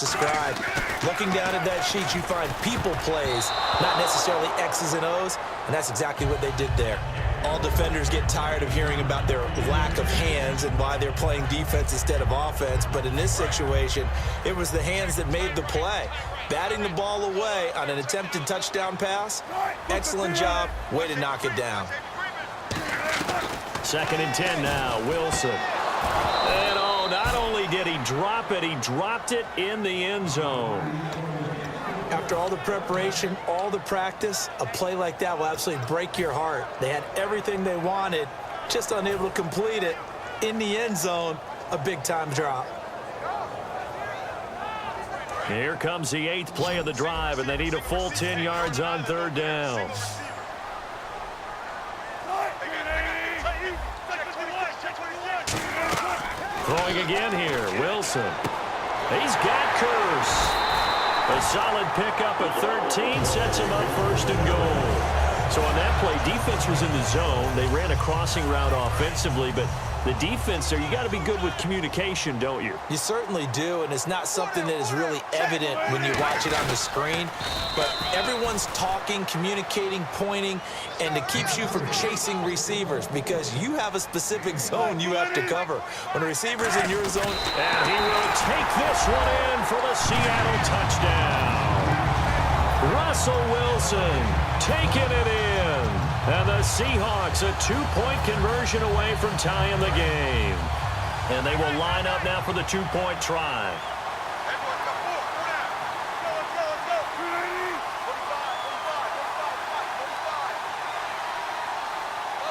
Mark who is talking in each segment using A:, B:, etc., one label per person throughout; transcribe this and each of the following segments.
A: described. Looking down at that sheet, you find people plays, not necessarily X's and O's, and that's exactly what they did there. All defenders get tired of hearing about their lack of hands and why they're playing defense instead of offense, but in this situation, it was the hands that made the play. Batting the ball away on an attempted touchdown pass, excellent job, way to knock it down.
B: 2nd and 10 now, Wilson. And oh, not only did he drop it, he dropped it in the end zone.
A: After all the preparation, all the practice, a play like that will absolutely break your heart. They had everything they wanted, just unable to complete it. In the end zone, a big-time drop.
B: Here comes the 8th play of the drive, and they need a full 10 yards on 3rd down. Throwing again here, Wilson. He's got Curse. A solid pickup at 13 sets him up 1st and goal. So on that play, defense was in the zone. They ran a crossing route offensively, but the defense there, you got to be good with communication, don't you?
A: You certainly do, and it's not something that is really evident when you watch it on the screen. But everyone's talking, communicating, pointing, and it keeps you from chasing receivers because you have a specific zone you have to cover. When a receiver's in your zone...
B: And he will take this one in for the Seattle touchdown. Russell Wilson taking it in. And the Seahawks a 2-point conversion away from tying the game. And they will line up now for the 2-point try.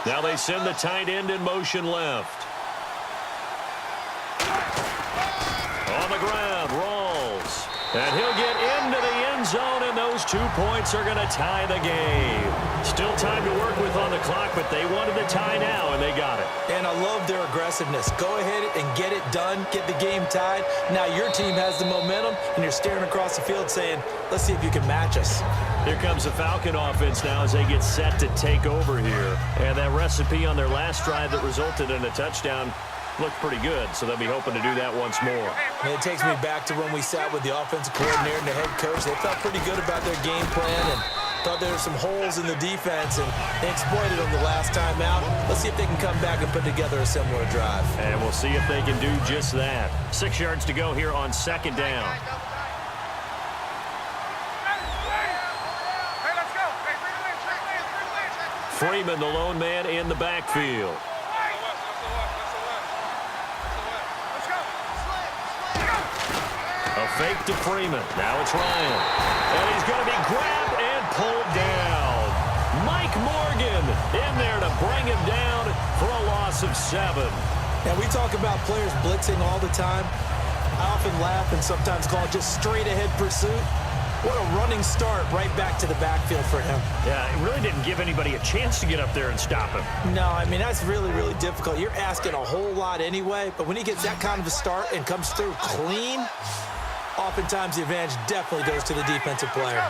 B: Now they send the tight end in motion left. On the ground, Rawls. And he'll get into the end zone, and those 2 points are going to tie the game. Still time to work with on the clock, but they wanted the tie now, and they got it.
A: And I love their aggressiveness. Go ahead and get it done, get the game tied. Now your team has the momentum, and you're staring across the field saying, let's see if you can match us.
B: Here comes the Falcon offense now as they get set to take over here. And that recipe on their last drive that resulted in a touchdown looked pretty good, so they'll be hoping to do that once more.
A: And it takes me back to when we sat with the offensive coordinator and the head coach. They felt pretty good about their game plan and thought there were some holes in the defense, and they exploited them the last time out. Let's see if they can come back and put together a similar drive.
B: And we'll see if they can do just that. 6 yards to go here on 2nd down. Freeman, the lone man in the backfield. A fake to Freeman. Now it's Ryan. And he's going to be grabbed and pulled down. Mike Morgan in there to bring him down for a loss of 7.
A: Now, we talk about players blitzing all the time. I often laugh and sometimes call it just straight-ahead pursuit. What a running start right back to the backfield for him.
B: Yeah, it really didn't give anybody a chance to get up there and stop him.
A: No, I mean, that's really, really difficult. You're asking a whole lot anyway, but when he gets that kind of a start and comes through clean, oftentimes the advantage definitely goes to the defensive player.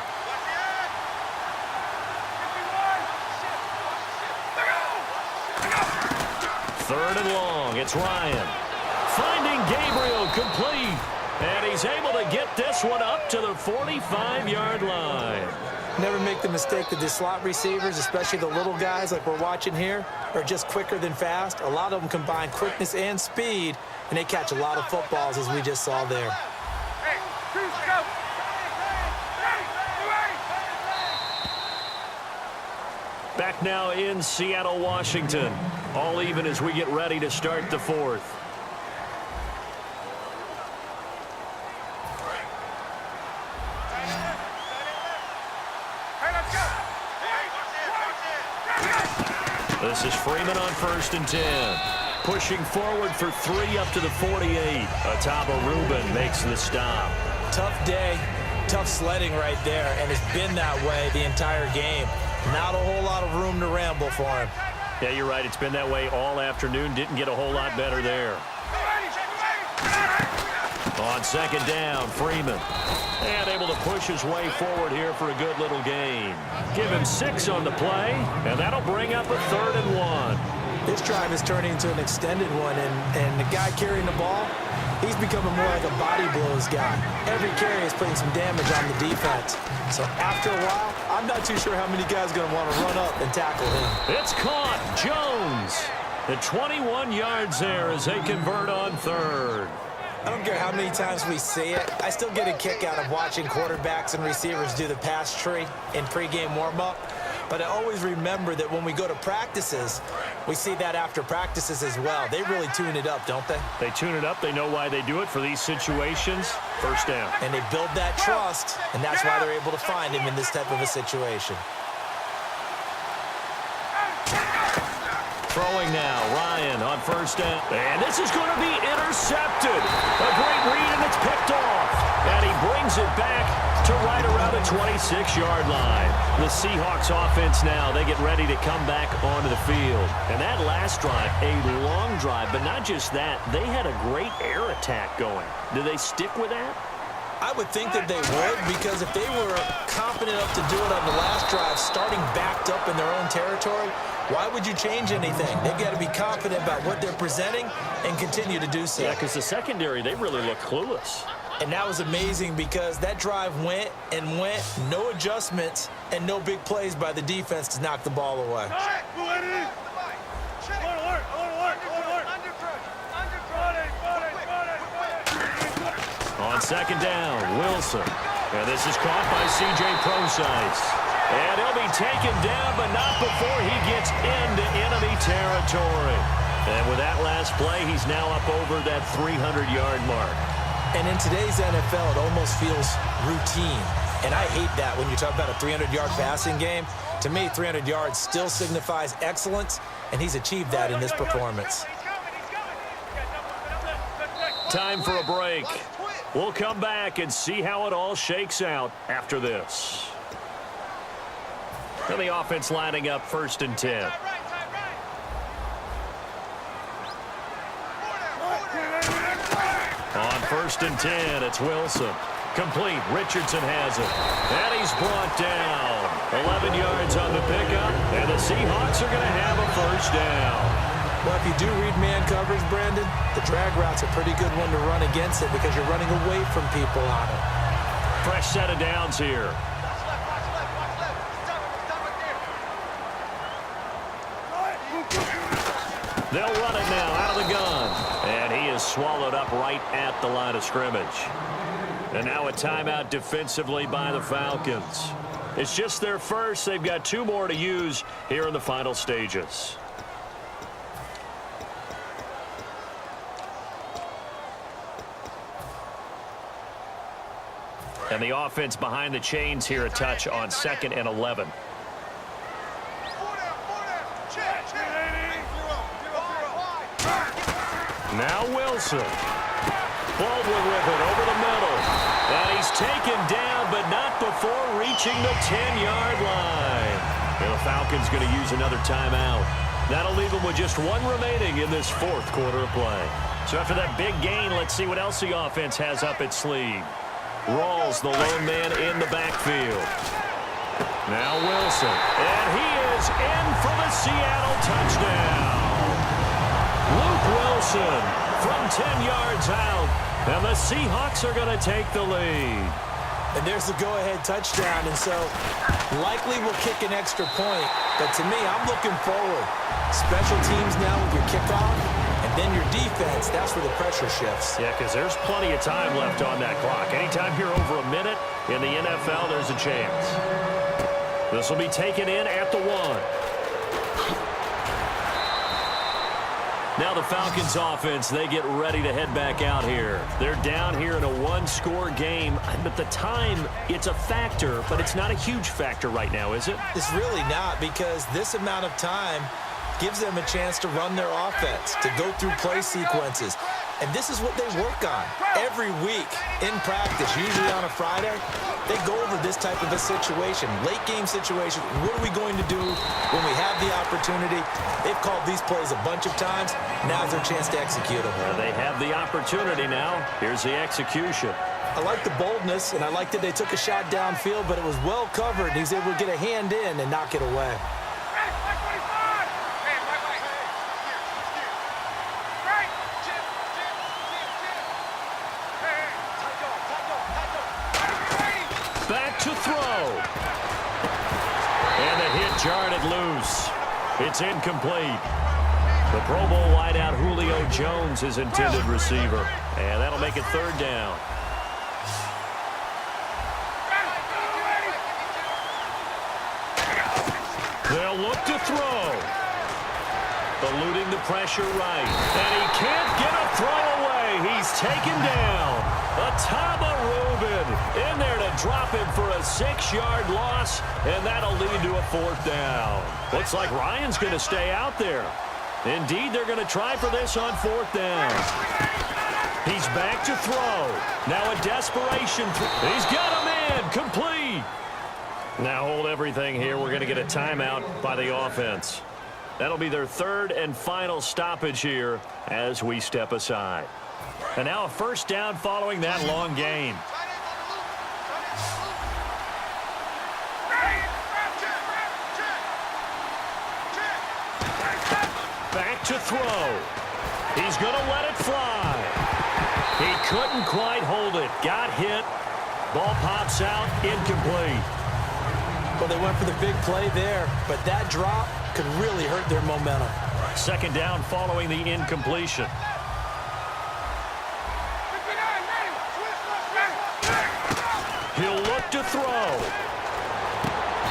B: Third and long, it's Ryan. Finding Gabriel complete. And he's able to get this one up to the 45-yard line.
A: Never make the mistake that the slot receivers, especially the little guys like we're watching here, are just quicker than fast. A lot of them combine quickness and speed, and they catch a lot of footballs, as we just saw there.
B: Back now in Seattle, Washington. All even as we get ready to start the 4th. This is Freeman on 1st and 10. Pushing forward for 3 up to the 48. Ataba Rubin makes the stop.
A: Tough day, tough sledding right there, and it's been that way the entire game. Not a whole lot of room to ramble for him.
B: Yeah, you're right. It's been that way all afternoon. Didn't get a whole lot better there. On 2nd down, Freeman. And able to push his way forward here for a good little gain. Give him 6 on the play, and that'll bring up a 3rd and 1.
A: This drive is turning into an extended one, and the guy carrying the ball, He's becoming more like a body blows guy. Every carry is putting some damage on the defense. So after a while, I'm not too sure how many guys are going to want to run up and tackle him.
B: It's caught. Jones. The 21 yards there as they convert on third.
A: I don't care how many times we see it. I still get a kick out of watching quarterbacks and receivers do the pass tree in pregame warm-up. But I always remember that when we go to practices, we see that after practices as well. They really tune it up, don't they?
B: They tune it up. They know why they do it for these situations. First down.
A: And they build that trust, and that's why they're able to find him in this type of a situation.
B: Throwing now, Ryan on first down. And this is going to be intercepted. A great read, and it's picked off. And he brings it back to right around the 26-yard line. The Seahawks offense now, they get ready to come back onto the field. And that last drive, a long drive, but not just that, they had a great air attack going. Do they stick with that?
A: I would think that they would, because if they were confident enough to do it on the last drive, starting backed up in their own territory, why would you change anything? They've got to be confident about what they're presenting and continue to do so.
B: Yeah, because the secondary, they really look clueless.
A: And that was amazing because that drive went and went, no adjustments, and no big plays by the defense to knock the ball away.
B: On second down, Wilson. And this is caught by C.J. Prosise. And he'll be taken down, but not before he gets into enemy territory. And with that last play, he's now up over that 300-yard mark.
A: And in today's NFL, it almost feels routine. And I hate that when you talk about a 300-yard passing game. To me, 300 yards still signifies excellence, and he's achieved that in this performance.
B: Time for a break. We'll come back and see how it all shakes out after this. And the offense lining up 1st and 10. On 1st and 10, it's Wilson. Complete. Richardson has it. And he's brought down. 11 yards on the pickup. And the Seahawks are going to have a 1st down.
A: Well, if you do read man coverage, Brandon, the drag route's a pretty good one to run against it because you're running away from people on it.
B: Fresh set of downs here. They'll run it now out of the gun. And he is swallowed up right at the line of scrimmage. And now a timeout defensively by the Falcons. It's just their first. They've got 2 more to use here in the final stages. And the offense behind the chains here a touch on 2nd and 11. Now Wilson. Baldwin with it over the middle. And he's taken down, but not before reaching the 10-yard line. And the Falcons going to use another timeout. That'll leave them with just 1 remaining in this 4th quarter of play. So after that big gain, let's see what else the offense has up its sleeve. Rawls, the lone man in the backfield. Now Wilson. And he is in for the Seattle touchdown. Luke Wilson from 10 yards out. And the Seahawks are going to take the lead.
A: And there's the go-ahead touchdown. And so likely we'll kick an extra point. But to me, I'm looking forward. Special teams now with your kickoff. And then your defense, that's where the pressure shifts.
B: Yeah, because there's plenty of time left on that clock. Anytime you're over a minute in the NFL, there's a chance. This will be taken in at the 1. Now the Falcons offense, they get ready to head back out here. They're down here in a 1-score game. But the time, it's a factor, but it's not a huge factor right now, is it?
A: It's really not, because this amount of time gives them a chance to run their offense, to go through play sequences. And this is what they work on every week in practice, usually on a Friday. They go over this type of a situation, late game situation. What are we going to do when we have the opportunity? They've called these plays a bunch of times. Now's their chance to execute them.
B: They have the opportunity now. Here's the execution.
A: I like the boldness, and I like that they took a shot downfield, but it was well covered. He's able to get a hand in and knock it away.
B: It's incomplete. The Pro Bowl wideout Julio Jones is intended receiver. And that'll make it third down. They'll look to throw. Eluding the pressure right. And he can't get a throw away. He's taken down. Atama Rubin in there to drop him for a 6-yard loss. And that'll lead to a fourth down. Looks like Ryan's going to stay out there. Indeed, they're going to try for this on fourth down. He's back to throw. Now a desperation throw. He's got a man. Complete. Now hold everything here. We're going to get a timeout by the offense. That'll be their third and final stoppage here as we step aside. And now a first down following that long gain. Back to throw. He's going to let it fly. He couldn't quite hold it. Got hit. Ball pops out. Incomplete.
A: Well, they went for the big play there, but that drop could really hurt their momentum.
B: Second down following the incompletion. He'll look to throw.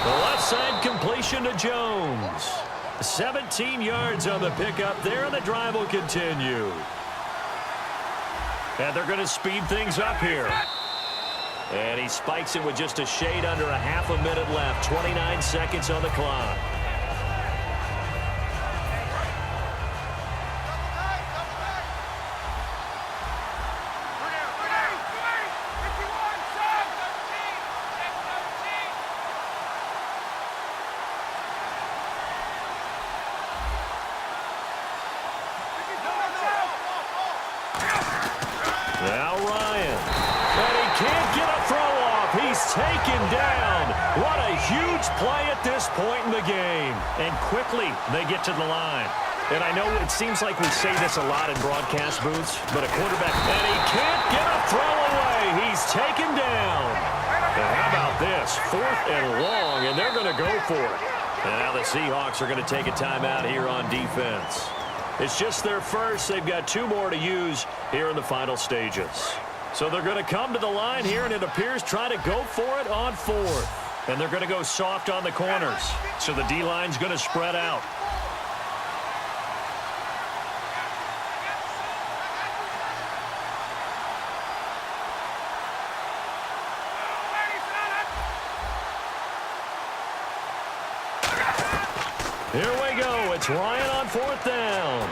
B: The left side completion to Jones. 17 yards on the pickup there, and the drive will continue. And they're going to speed things up here. And he spikes it with just a shade under a half a minute left. 29 seconds on the clock. Now Ryan. And he can't get a throw off. He's taken down. What a huge play at this point in the game. And quickly they get to the line. And I know it seems like we say this a lot in broadcast booths, but a quarterback, and he can't get a throw away. He's taken down. And how about this? Fourth and long, and they're going to go for it. And now the Seahawks are going to take a timeout here on defense. It's just their first. They've got 2 more to use here in the final stages. So they're going to come to the line here, and it appears try to go for it on fourth. And they're going to go soft on the corners. So the D-line's going to spread out. Here we go. It's Ryan on fourth down.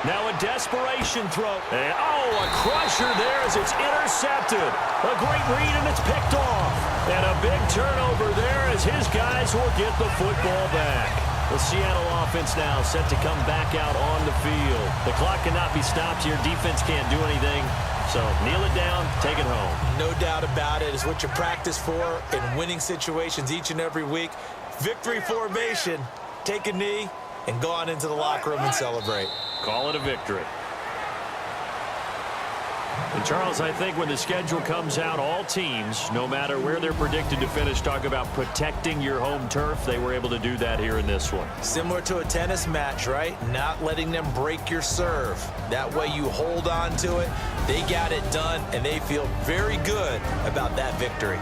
B: Now a desperation throw. And, a crusher there as it's intercepted. A great read, and it's picked off. And a big turnover there as his guys will get the football back. The Seattle offense now set to come back out on the field. The clock cannot be stopped here. Defense can't do anything. So kneel it down, take it home.
A: No doubt about it. It's what you practice for in winning situations each and every week. Victory formation. Take a knee and go on into the locker room and celebrate.
B: Call it a victory. And Charles, I think when the schedule comes out, all teams, no matter where they're predicted to finish, talk about protecting your home turf. They were able to do that here in this one.
A: Similar to a tennis match, right? Not letting them break your serve. That way you hold on to it. They got it done, and they feel very good about that victory.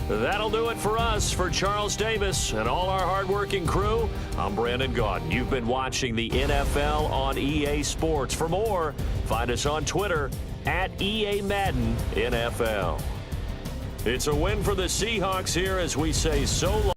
B: That'll do it for us. For Charles Davis and all our hardworking crew, I'm Brandon Gaudin. You've been watching the NFL on EA Sports. For more, find us on Twitter at EA Madden NFL. It's a win for the Seahawks here as we say so long.